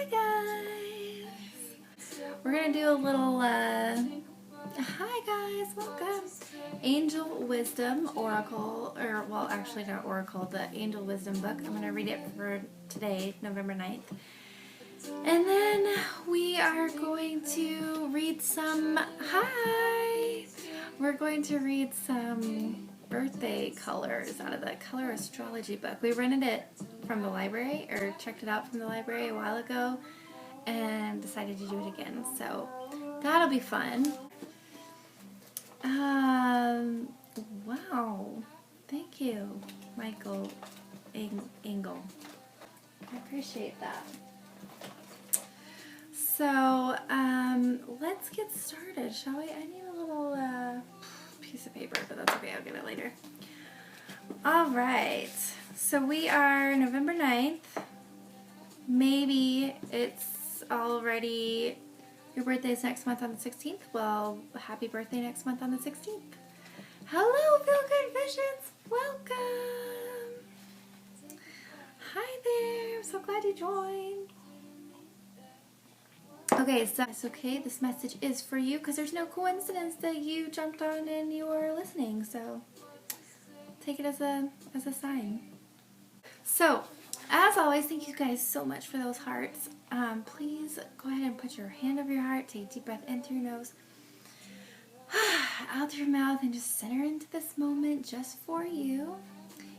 Hi guys! We're gonna do a little, hi guys, welcome! Angel Wisdom Oracle, or well actually not Oracle, the Angel Wisdom book. I'm gonna read it for today, November 9th. And then we are going to read some, we're going to read some birthday colors out of the color astrology book. We rented it from the library, or checked it out from the library a while ago, and decided to do it again. So that'll be fun. Wow. Thank you, Michael Engel. I appreciate that. So, let's get started, shall we? I need a little piece of paper, but that's okay, I'll get it later. Alright, so we are November 9th. Maybe it's already, your birthday is next month on the 16th. Well, happy birthday next month on the 16th. Hello, Feel Good Visions. Welcome. Hi there. I'm so glad you joined. Okay, so it's okay. This message is for you because there's no coincidence that you jumped on and you are listening. So take it as a sign. So, as always, thank you guys so much for those hearts. Please go ahead and put your hand over your heart. Take a deep breath in through your nose, out through your mouth, and just center into this moment just for you.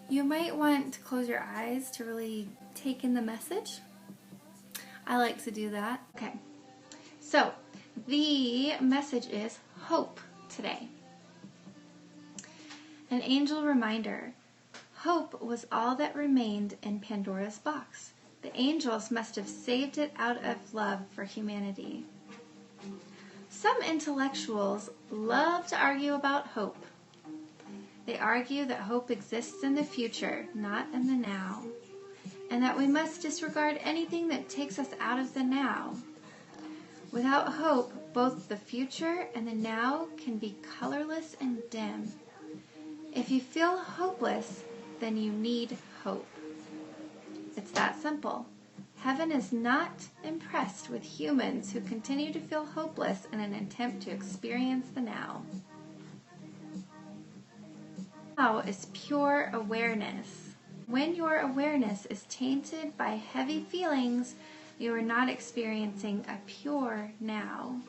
You might want to close your eyes to really take in the message. I like to do that. Okay. So, the message is hope today. An angel reminder. Hope was all that remained in Pandora's box. The angels must have saved it out of love for humanity. Some intellectuals love to argue about hope. They argue that hope exists in the future, not in the now, and that we must disregard anything that takes us out of the now. Without hope, both the future and the now can be colorless and dim. If you feel hopeless, then you need hope. It's that simple. Heaven is not impressed with humans who continue to feel hopeless in an attempt to experience the now. Now is pure awareness. When your awareness is tainted by heavy feelings, you are not experiencing a pure now.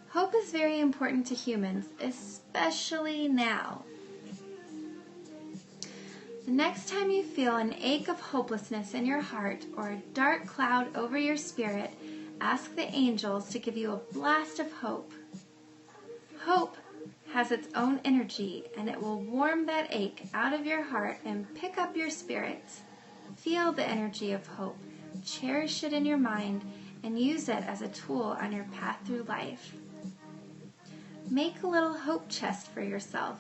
Hope is very important to humans, especially now. The next time you feel an ache of hopelessness in your heart or a dark cloud over your spirit, ask the angels to give you a blast of hope. Hope has its own energy, and it will warm that ache out of your heart and pick up your spirits. Feel the energy of hope. Cherish it in your mind and use it as a tool on your path through life. Make a little hope chest for yourself.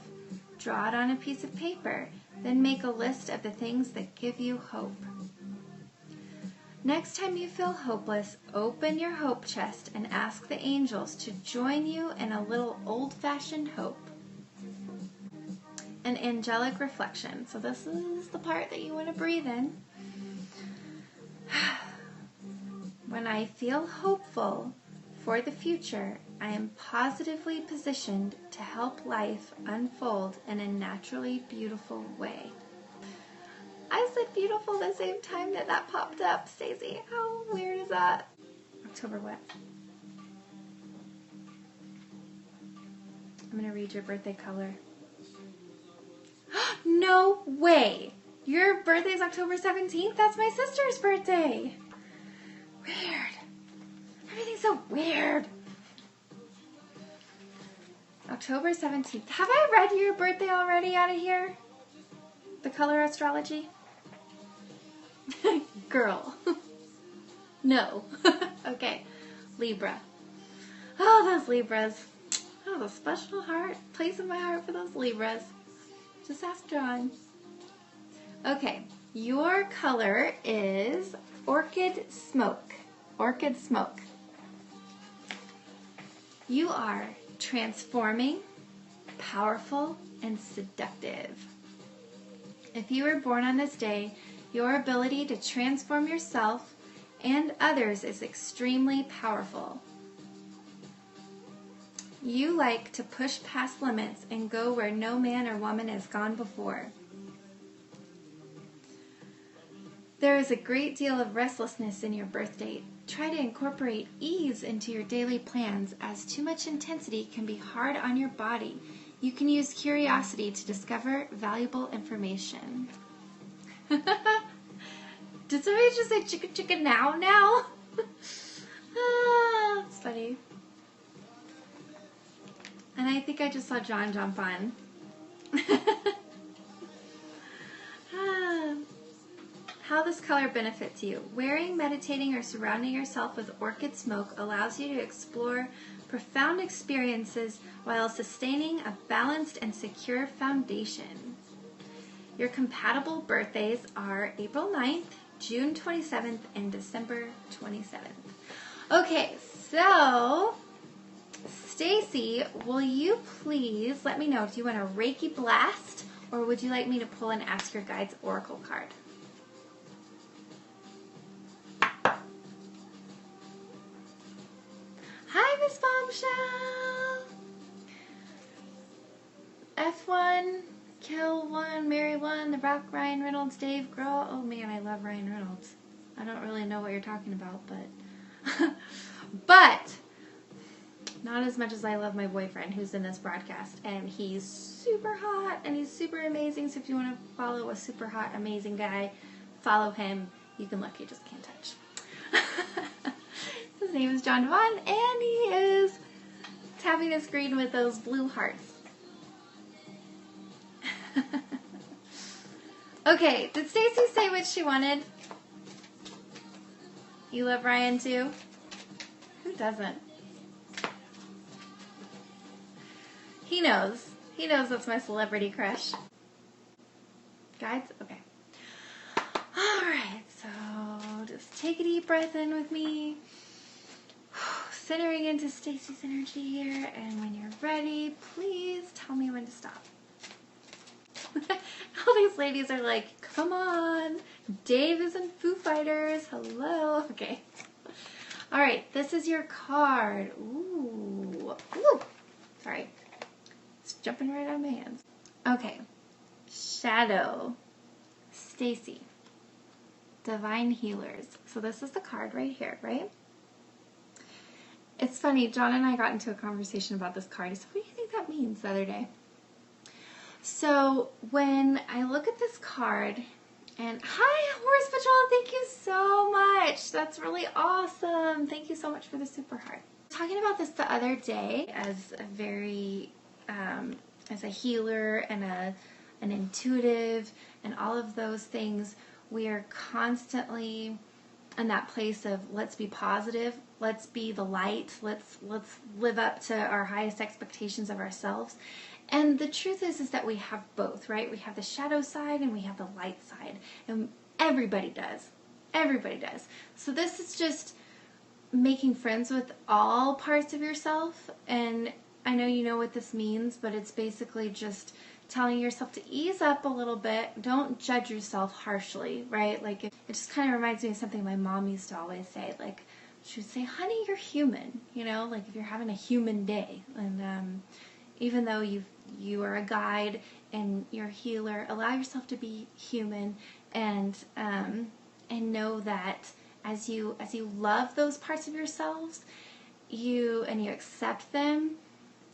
Draw it on a piece of paper, then make a list of the things that give you hope. Next time you feel hopeless, open your hope chest and ask the angels to join you in a little old-fashioned hope. An angelic reflection. So this is the part that you want to breathe in. When I feel hopeful for the future, I am positively positioned to help life unfold in a naturally beautiful way. I said beautiful the same time that popped up, Stacey. How weird is that? October what? I'm going to read your birthday color. No way! Your birthday is October 17th? That's my sister's birthday! Weird. Everything's so weird. October 17th. Have I read your birthday already out of here? The color astrology? Girl. No. Okay. Libra. Oh, those Libras. I have a special place in my heart for those Libras. Just ask John. Okay. Your color is Orchid Smoke. Orchid Smoke. You are transforming, powerful, and seductive. If you were born on this day, your ability to transform yourself and others is extremely powerful. You like to push past limits and go where no man or woman has gone before. There is a great deal of restlessness in your birth date. Try to incorporate ease into your daily plans, as too much intensity can be hard on your body. You can use curiosity to discover valuable information. Did somebody just say chicka chicka now? It's funny. And I think I just saw John jump on. How this color benefits you. Wearing, meditating, or surrounding yourself with orchid smoke allows you to explore profound experiences while sustaining a balanced and secure foundation. Your compatible birthdays are April 9th, June 27th, and December 27th. Okay, so Stacy, will you please let me know, do you want a Reiki blast, or would you like me to pull an Ask Your Guides Oracle card? Hi, Miss Bombshell! F1, Kill 1, Mary 1, The Rock, Ryan Reynolds, Dave Grohl. Oh man, I love Ryan Reynolds. I don't really know what you're talking about, but... but... not as much as I love my boyfriend who's in this broadcast, and he's super hot and he's super amazing. So if you want to follow a super hot, amazing guy, follow him. You can look, you just can't touch. His name is John Devon, and he is tapping the screen with those blue hearts. Okay, did Stacy say what she wanted? You love Ryan too? Who doesn't? He knows. He knows that's my celebrity crush. Guides? Okay. Alright, so just take a deep breath in with me. Centering into Stacy's energy here, and when you're ready, please tell me when to stop. All these ladies are like, come on. Dave is in Foo Fighters. Hello. Okay. Alright, this is your card. Ooh. Ooh. Sorry. It's jumping right out of my hands. Okay. Shadow. Stacy. Divine Healers. So this is the card right here, right? It's funny, John and I got into a conversation about this card. He said, what do you think that means the other day? So when I look at this card, and hi, Horse Patrol, thank you so much. That's really awesome. Thank you so much for the super heart. Talking about this the other day as a very, as a healer and an intuitive and all of those things, we are constantly in that place of let's be positive, let's be the light, let's live up to our highest expectations of ourselves. And the truth is that we have both, right? We have the shadow side and we have the light side. And everybody does. Everybody does. So this is just making friends with all parts of yourself. And I know you know what this means, but it's basically just telling yourself to ease up a little bit. Don't judge yourself harshly, right? Like it just kind of reminds me of something my mom used to always say. Like she would say, honey, you're human, you know, like if you're having a human day. And even though you are a guide and you're a healer, allow yourself to be human and know that as you love those parts of yourselves, you accept them,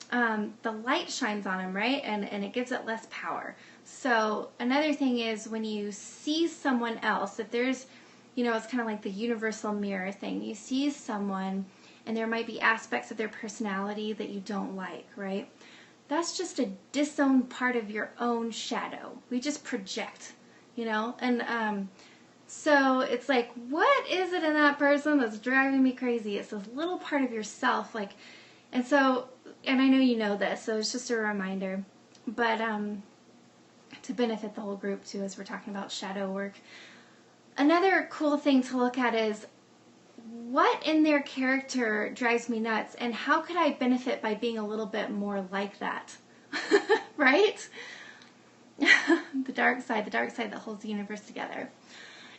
the light shines on them, right? And it gives it less power. So another thing is when you see someone else, if there's, you know, it's kind of like the universal mirror thing. You see someone and there might be aspects of their personality that you don't like, right? That's just a disowned part of your own shadow. We just project, you know? And so it's like, what is it in that person that's driving me crazy? It's this little part of yourself, like, and so, and I know you know this, so it's just a reminder, but to benefit the whole group too as we're talking about shadow work. Another cool thing to look at is what in their character drives me nuts, and how could I benefit by being a little bit more like that? Right? The dark side that holds the universe together.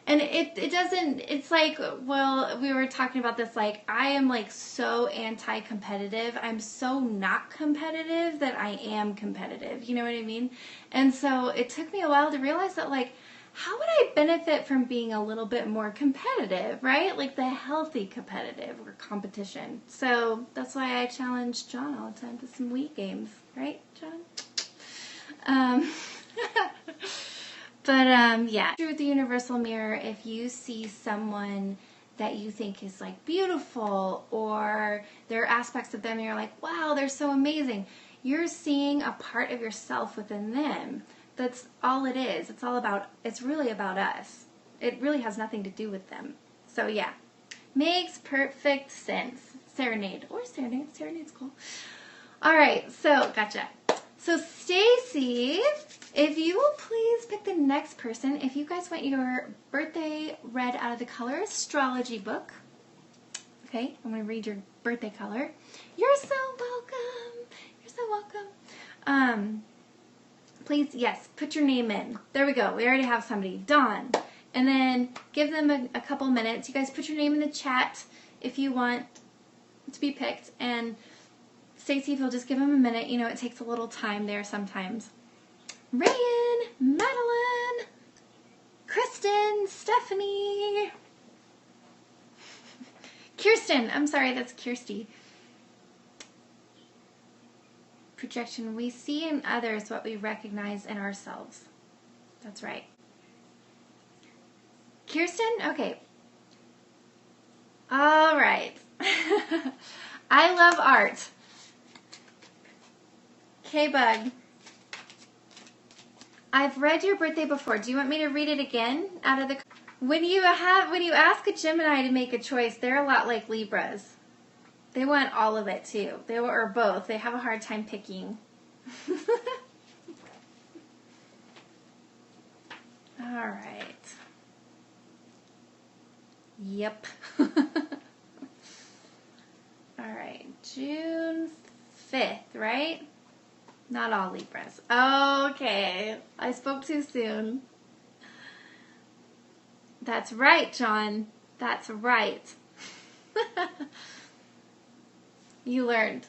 And it doesn't, it's like, well, we were talking about this, like, I am like so anti-competitive. I'm so not competitive that I am competitive. You know what I mean? And so it took me a while to realize that, like, how would I benefit from being a little bit more competitive, right? Like the healthy competitive or competition. So that's why I challenge John all the time to some Wii games, right, John? Yeah. Through the universal mirror, if you see someone that you think is like beautiful, or there are aspects of them you're like, wow, they're so amazing, you're seeing a part of yourself within them. That's all it is. It's really about us. It really has nothing to do with them. So yeah, makes perfect sense. Serenade's cool. All right, so gotcha. So Stacy, if you will please pick the next person. If you guys want your birthday read out of the color astrology book. Okay, I'm going to read your birthday color. You're so welcome. You're so welcome. Please, yes, put your name in. There we go. We already have somebody. Dawn. And then give them a couple minutes. You guys put your name in the chat if you want to be picked. And Stacy, if you'll just give them a minute. You know, it takes a little time there sometimes. Rayan, Madeline, Kristen, Stephanie, Kirsten. I'm sorry, that's Kirsty. Projection. We see in others what we recognize in ourselves. That's right. Kirsten? Okay. All right. I love art. K-Bug. I've read your birthday before. Do you want me to read it again out of the... When you ask a Gemini to make a choice, they're a lot like Libras. They want all of it too. Or both. They have a hard time picking. All right. Yep. All right. June 5th, right? Not all Libras. Okay. I spoke too soon. That's right, John. That's right. You learned.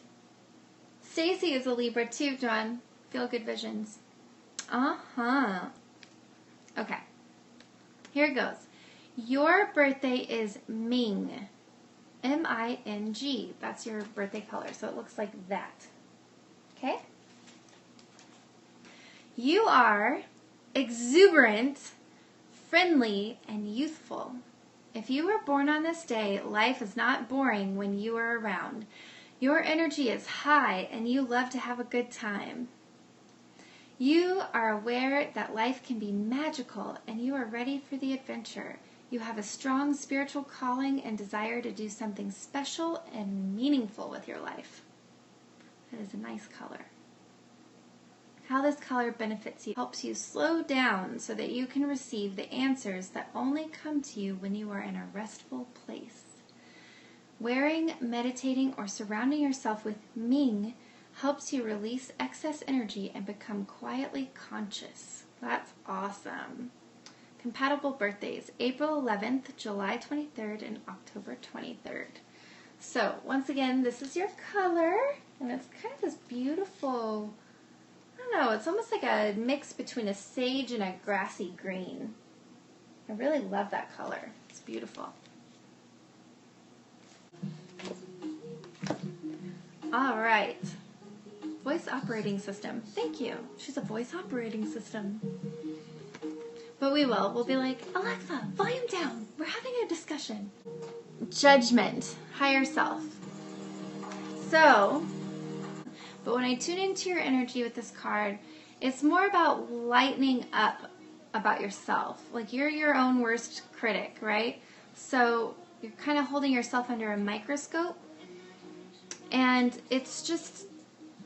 Stacy is a Libra too, John. Feel good visions. Uh-huh. Okay. Here it goes. Your birthday is Ming. M-I-N-G. That's your birthday color. So it looks like that. Okay? You are exuberant, friendly, and youthful. If you were born on this day, life is not boring when you are around. Your energy is high and you love to have a good time. You are aware that life can be magical and you are ready for the adventure. You have a strong spiritual calling and desire to do something special and meaningful with your life. That is a nice color. How this color benefits you helps you slow down so that you can receive the answers that only come to you when you are in a restful place. Wearing, meditating, or surrounding yourself with Ming helps you release excess energy and become quietly conscious. That's awesome. Compatible birthdays, April 11th, July 23rd, and October 23rd. So, once again, this is your color, and it's kind of this beautiful, I don't know, it's almost like a mix between a sage and a grassy green. I really love that color. It's beautiful. All right. Voice operating system. Thank you. She's a voice operating system. But we'll be like, Alexa, volume down. We're having a discussion. Judgment. Higher self. So, but when I tune into your energy with this card, it's more about lightening up about yourself. Like you're your own worst critic, right? So you're kind of holding yourself under a microscope. And it's just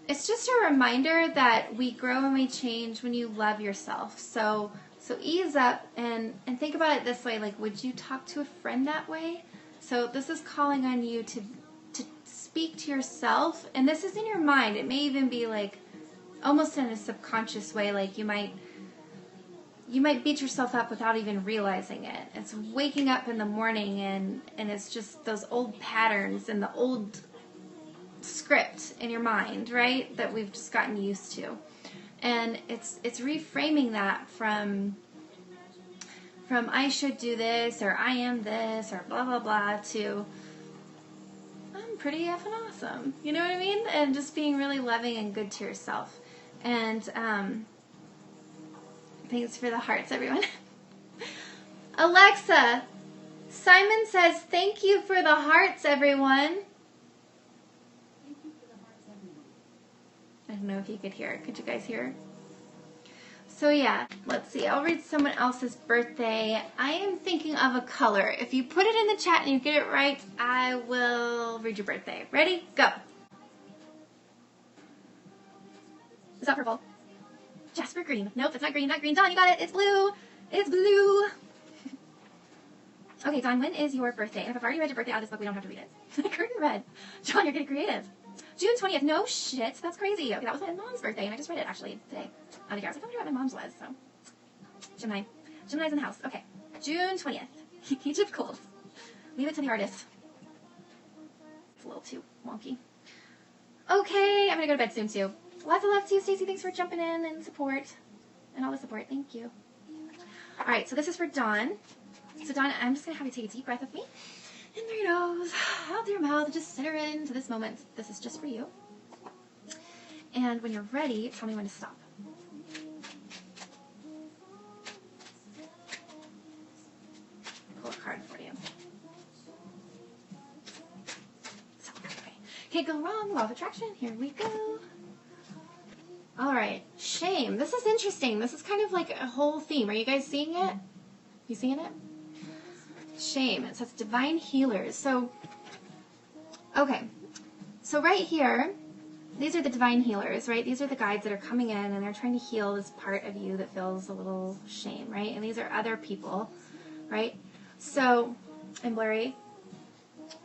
a reminder that we grow and we change when you love yourself. So ease up and think about it this way. Like, would you talk to a friend that way? So this is calling on you to speak to yourself. And this is in your mind. It may even be like almost in a subconscious way. Like you might you might beat yourself up without even realizing it. It's waking up in the morning and it's just those old patterns and the old script in your mind, right? That we've just gotten used to. And it's reframing that from I should do this, or I am this, or blah, blah, blah, to I'm pretty effing awesome. You know what I mean? And just being really loving and good to yourself. And thanks for the hearts, everyone. Alexa, Simon says, thank you for the hearts, everyone. I don't know if you could hear it. Could you guys hear? So yeah, let's see. I'll read someone else's birthday. I am thinking of a color. If you put it in the chat and you get it right, I will read your birthday. Ready? Go. Is that purple? Jasper green. Nope, it's not green. Not green. Dawn, you got it. It's blue. It's blue. Okay, Dawn, when is your birthday? And if I've already read your birthday out of this book, we don't have to read it. Curtain red. John, you're getting creative. June 20th. No shit. That's crazy. Okay, that was my mom's birthday, and I just read it, actually, today. Out of here. I was like, I wonder what my mom's was, so. Gemini. Gemini's in the house. Okay. June 20th. Age of Cold. Leave it to the artist. It's a little too wonky. Okay, I'm going to go to bed soon, too. Lots of love to you, Stacey. Thanks for jumping in and support. And all the support. Thank you. All right, so this is for Dawn. So, Dawn, I'm just going to have you take a deep breath with me. In through your nose, out through your mouth, just center into this moment. This is just for you. And when you're ready, tell me when to stop. Pull a card for you. So, can't go wrong. Law of attraction. Here we go. All right. Shame. This is interesting. This is kind of like a whole theme. Are you guys seeing it? You seeing it? Shame. It says divine healers. So, okay. So right here, these are the divine healers, right? These are the guides that are coming in and they're trying to heal this part of you that feels a little shame, right? And these are other people, right? So, I'm blurry.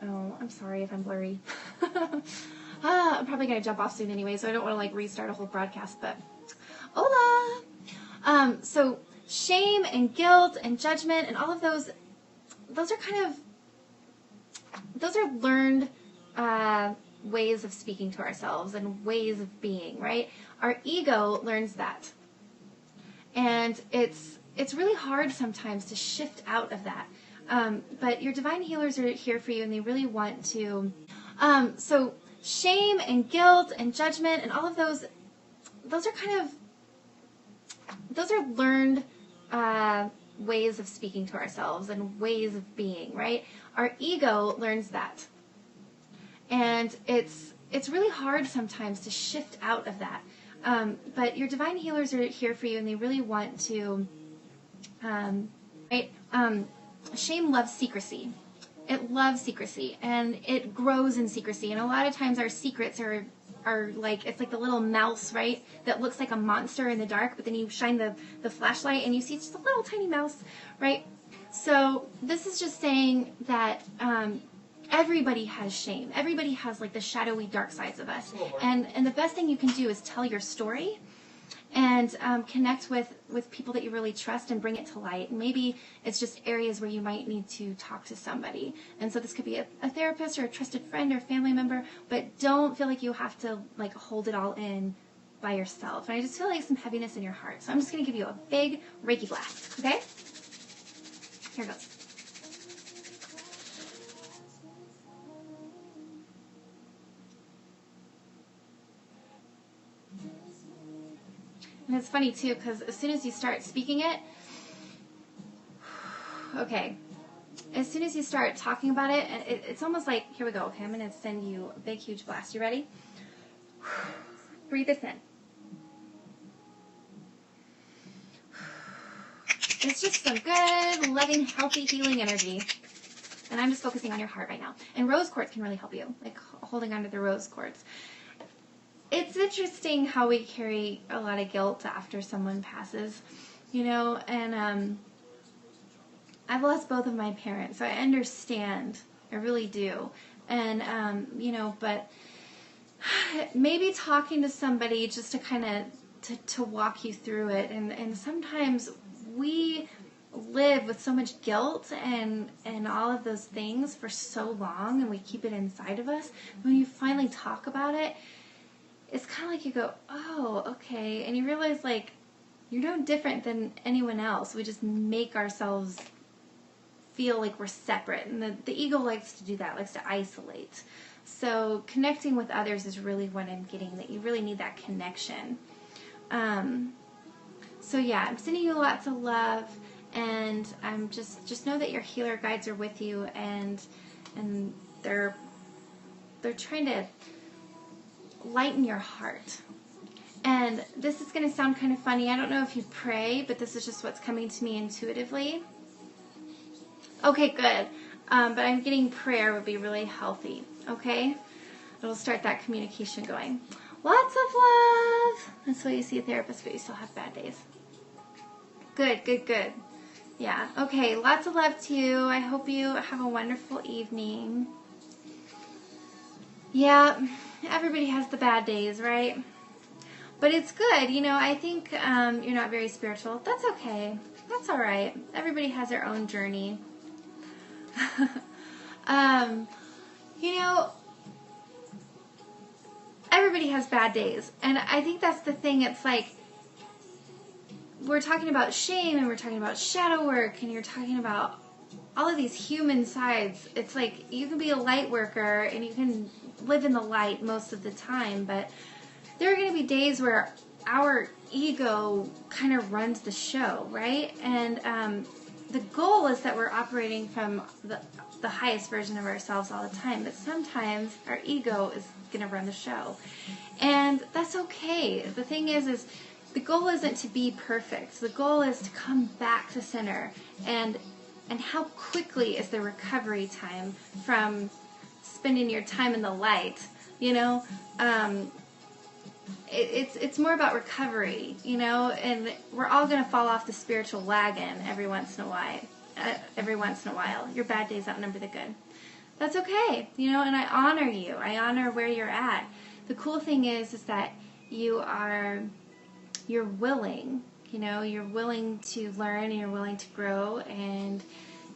Oh, I'm sorry if I'm blurry. I'm probably going to jump off soon anyway, so I don't want to like restart a whole broadcast, but hola! So, shame and guilt and judgment and all of those are those are learned ways of speaking to ourselves and ways of being, right? Our ego learns that. And it's really hard sometimes to shift out of that. But your divine healers are here for you and they really want to. So shame and guilt and judgment and all of those are those are learned ways of speaking to ourselves and ways of being, right? Our ego learns that. And it's really hard sometimes to shift out of that. But your divine healers are here for you and they really want to, right? Shame loves secrecy. It loves secrecy and it grows in secrecy. And a lot of times our secrets are like, it's like the little mouse, right? That looks like a monster in the dark, but then you shine the flashlight and you see just a little tiny mouse, right? So this is just saying that everybody has shame. Everybody has like the shadowy dark sides of us. And the best thing you can do is tell your story and connect with people that you really trust and bring it to light. And maybe it's just areas where you might need to talk to somebody. And so this could be a therapist or a trusted friend or family member, but don't feel like you have to like hold it all in by yourself. And I just feel like some heaviness in your heart. So I'm just going to give you a big Reiki blast, okay? Here it goes. And it's funny, too, because as soon as you start speaking it, okay, as soon as you start talking about it, it's almost like, here we go, okay, I'm going to send you a big, huge blast. You ready? Breathe this in. It's just some good, loving, healthy, healing energy. And I'm just focusing on your heart right now. And rose quartz can really help you, like holding onto the rose quartz. It's interesting how we carry a lot of guilt after someone passes, you know, and I've lost both of my parents, so I understand. I really do. And, you know, but maybe talking to somebody just to kind of to walk you through it. And sometimes we live with so much guilt and all of those things for so long, and we keep it inside of us. When you finally talk about it, it's kind of like you go, oh, okay, and you realize, like, you're no different than anyone else. We just make ourselves feel like we're separate, and the ego likes to do that, likes to isolate. So connecting with others is really what I'm getting, that you really need that connection. So yeah, I'm sending you lots of love, and I'm just know that your healer guides are with you, and they're trying to lighten your heart. And this is going to sound kind of funny. I don't know if you pray, but this is just what's coming to me intuitively. Okay, good. But I'm getting prayer would be really healthy. Okay? It'll start that communication going. Lots of love. That's why you see a therapist, but you still have bad days. Good, good, good. Yeah. Okay, lots of love to you. I hope you have a wonderful evening. Yeah, everybody has the bad days, right? But it's good. You know, I think you're not very spiritual. That's okay. That's all right. Everybody has their own journey. You know, everybody has bad days. And I think that's the thing. It's like, we're talking about shame, and we're talking about shadow work, and you're talking about all of these human sides. It's like, you can be a light worker, and you can live in the light most of the time, but there are going to be days where our ego kind of runs the show, right? And the goal is that we're operating from the highest version of ourselves all the time, but sometimes our ego is going to run the show. And that's okay. The thing is the goal isn't to be perfect. The goal is to come back to center. And how quickly is the recovery time from spending your time in the light, you know? It's more about recovery, you know, and we're all going to fall off the spiritual wagon every once in a while. Your bad days outnumber the good. That's okay, you know, and I honor you. I honor where you're at. The cool thing is that you're willing, you know, you're willing to learn, and you're willing to grow, and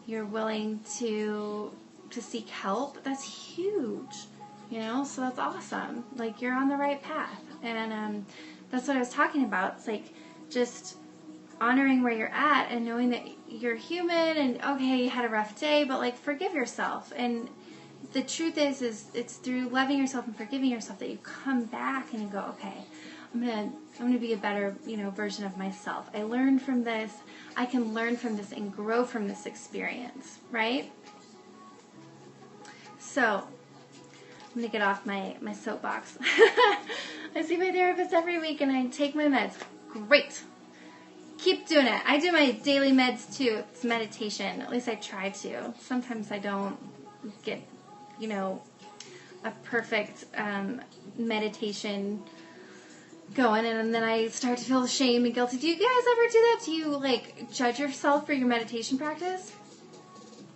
you're willing to seek help. That's huge. You know, so that's awesome. Like, you're on the right path. And that's what I was talking about. It's like just honoring where you're at and knowing that you're human, and okay, you had a rough day, but like, forgive yourself. And the truth is it's through loving yourself and forgiving yourself that you come back and you go, okay, I'm gonna be a better, you know, version of myself. I learned from this. I can learn from this and grow from this experience, right? So I'm going to get off my soapbox. I see my therapist every week, and I take my meds. Great. Keep doing it. I do my daily meds, too. It's meditation. At least I try to. Sometimes I don't get, you know, a perfect meditation going, and then I start to feel shame and guilty. Do you guys ever do that? Do you, like, judge yourself for your meditation practice?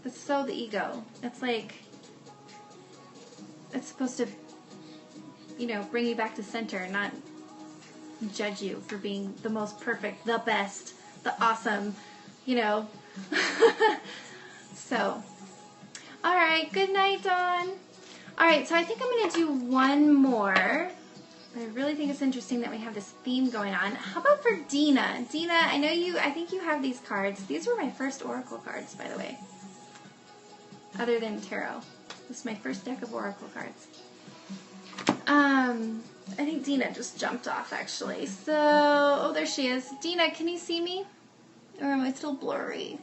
That's so the ego. It's like, it's supposed to, you know, bring you back to center, not judge you for being the most perfect, the best, the awesome, you know. So, all right, good night, Dawn. All right, so I think I'm going to do one more. I really think it's interesting that we have this theme going on. How about for Dina? Dina, I think you have these cards. These were my first oracle cards, by the way, other than tarot. This is my first deck of oracle cards. I think Dina just jumped off, actually. So, oh, there she is. Dina, can you see me? Or am I still blurry?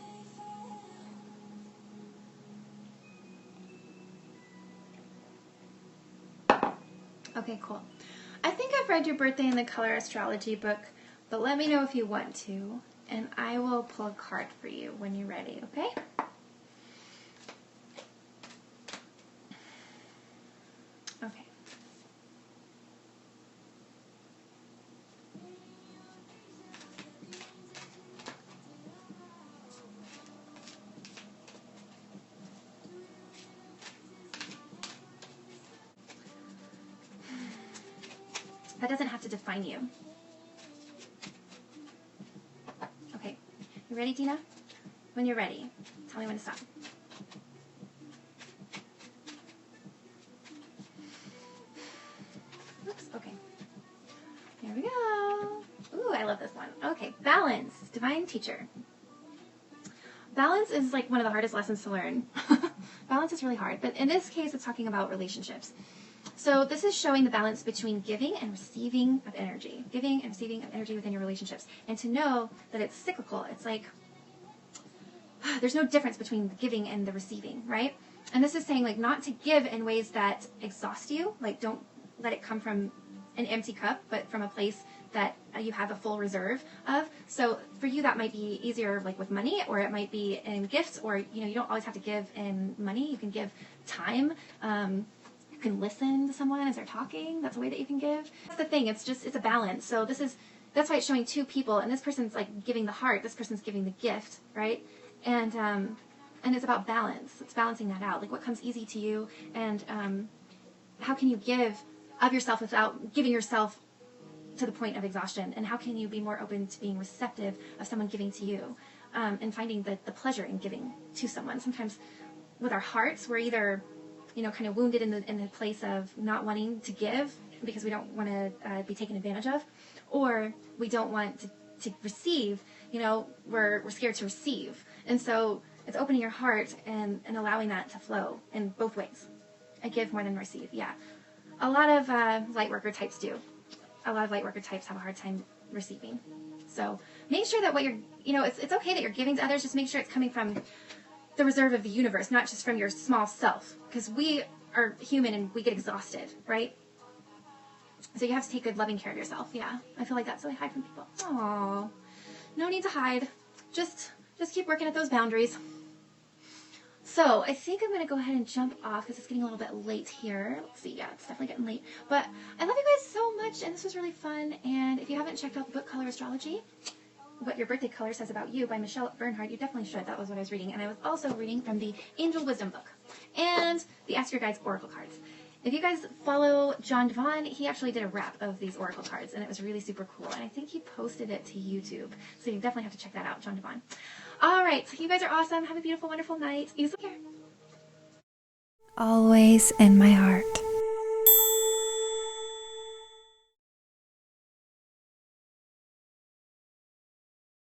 Okay, cool. I think I've read your birthday in the color astrology book, but let me know if you want to, and I will pull a card for you when you're ready, okay? Okay. That doesn't have to define you. Okay. You ready, Dina? When you're ready, tell me when to stop. Oops, okay. Here we go. Ooh, I love this one. Okay, balance, divine teacher. Balance is like one of the hardest lessons to learn. Balance is really hard, but in this case, it's talking about relationships. So this is showing the balance between giving and receiving of energy. Giving and receiving of energy within your relationships. And to know that it's cyclical. It's like, there's no difference between the giving and the receiving, right? And this is saying like not to give in ways that exhaust you. Like don't let it come from an empty cup, but from a place that you have a full reserve of. So for you, that might be easier like with money, or it might be in gifts, or, you know, you don't always have to give in money. You can give time. You can listen to someone as they're talking. That's a way that you can give. That's the thing. It's a balance. So that's why it's showing two people, and this person's like giving the heart. This person's giving the gift, right? And it's about balance. It's balancing that out. Like what comes easy to you, and how can you give of yourself without giving yourself to the point of exhaustion, and how can you be more open to being receptive of someone giving to you, and finding the pleasure in giving to someone. Sometimes with our hearts, we're either, you know, kind of wounded in the place of not wanting to give because we don't want to be taken advantage of, or we don't want to receive. You know, we're scared to receive, and so it's opening your heart and allowing that to flow in both ways. I give more than receive. Yeah, a lot of light worker types do. A lot of light worker types have a hard time receiving. So make sure that what you're, you know, it's okay that you're giving to others. Just make sure it's coming from the reserve of the universe, not just from your small self, because we are human and we get exhausted, right? So you have to take good, loving care of yourself. Yeah, I feel like that's so I hide from people. Aww, no need to hide. Just keep working at those boundaries. So I think I'm going to go ahead and jump off because it's getting a little bit late here. Let's see. Yeah, it's definitely getting late. But I love you guys so much, and this was really fun. And if you haven't checked out the book Color Astrology, What Your Birthday Color Says About You by Michelle Bernhard, you definitely should. That was what I was reading. And I was also reading from the Angel Wisdom book and the Ask Your Guides Oracle cards. If you guys follow John Devon, he actually did a wrap of these Oracle cards, and it was really super cool. And I think he posted it to YouTube. So you definitely have to check that out, John Devon. All right, so you guys are awesome. Have a beautiful, wonderful night. You take care. Always in my heart.